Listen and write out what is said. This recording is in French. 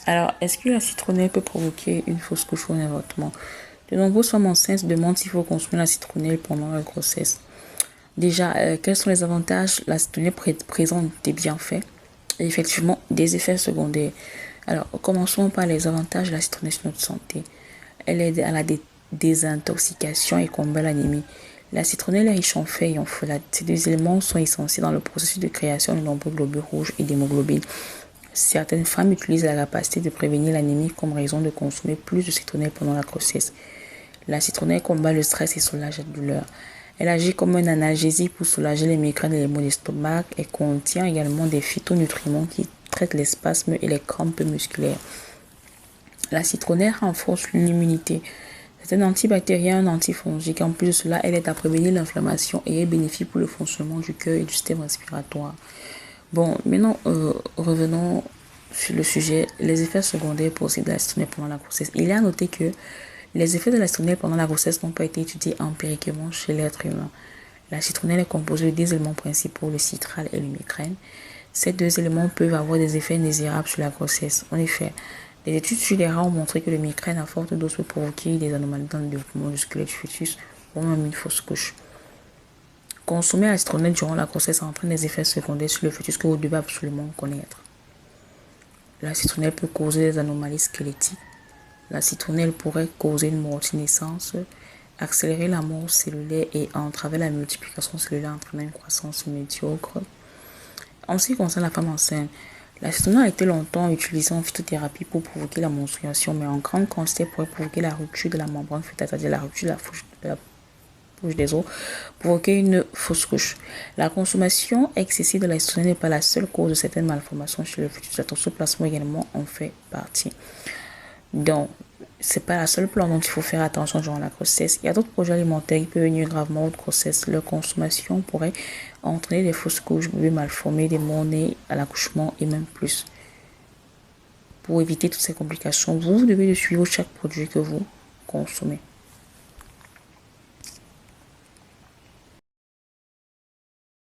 Alors, est-ce que la citronnelle peut provoquer une fausse couche ou un avortement? De nombreuses femmes enceintes se demandent s'il faut consommer la citronnelle pendant la grossesse. Déjà, quels sont les avantages? La citronnelle présente des bienfaits et effectivement des effets secondaires. Alors, commençons par les avantages de la citronnelle sur notre santé. Elle aide à la désintoxication et combat l'anémie. La citronnelle est riche en fer et en folate. Ces deux éléments sont essentiels dans le processus de création de nombreux globules rouges et d'hémoglobine. Certaines femmes utilisent la capacité de prévenir l'anémie comme raison de consommer plus de citronnelle pendant la grossesse. La citronnelle combat le stress et soulage la douleur. Elle agit comme un analgésique pour soulager les migraines et les maux d'estomac et contient également des phytonutriments qui traitent les spasmes et les crampes musculaires. La citronnelle renforce l'immunité. C'est un antibactérien, un antifongique. En plus de cela, elle aide à prévenir l'inflammation et est bénéfique pour le fonctionnement du cœur et du système respiratoire. Bon, maintenant, revenons sur le sujet, les effets secondaires possibles de la citronnelle pendant la grossesse. Il est à noter que les effets de la citronnelle pendant la grossesse n'ont pas été étudiés empiriquement chez l'être humain. La citronnelle est composée de deux éléments principaux, le citral et le migraine. Ces deux éléments peuvent avoir des effets indésirables sur la grossesse. En effet, les études sur les rats ont montré que le migraine à forte dose peut provoquer des anomalies dans le développement musculaire du fœtus ou même une fausse couche. Consommer la citronnelle durant la grossesse entraîne des effets secondaires sur le fœtus que vous devez absolument connaître. La citronnelle peut causer des anomalies squelettiques. La citronnelle pourrait causer une mortinescence, accélérer la mort cellulaire et entraver la multiplication cellulaire entraînant une croissance médiocre. En ce qui concerne la femme enceinte, la citronnelle a été longtemps utilisée en phytothérapie pour provoquer la menstruation, mais en grande quantité pourrait provoquer la rupture de la membrane fœtale, c'est-à-dire la rupture de la couche des os, provoquer une fausse couche. La consommation excessive de la citronnelle n'est pas la seule cause de certaines malformations chez le fœtus. La toxoplasmose également en fait partie. Donc, c'est pas la seule plante dont il faut faire attention durant la grossesse. Il y a d'autres projets alimentaires qui peuvent nuire gravement aux grossesses. Leur consommation pourrait entraîner des fausses couches, bébés mal formés, des morts-nés à l'accouchement et même plus. Pour éviter toutes ces complications, vous devez suivre chaque produit que vous consommez.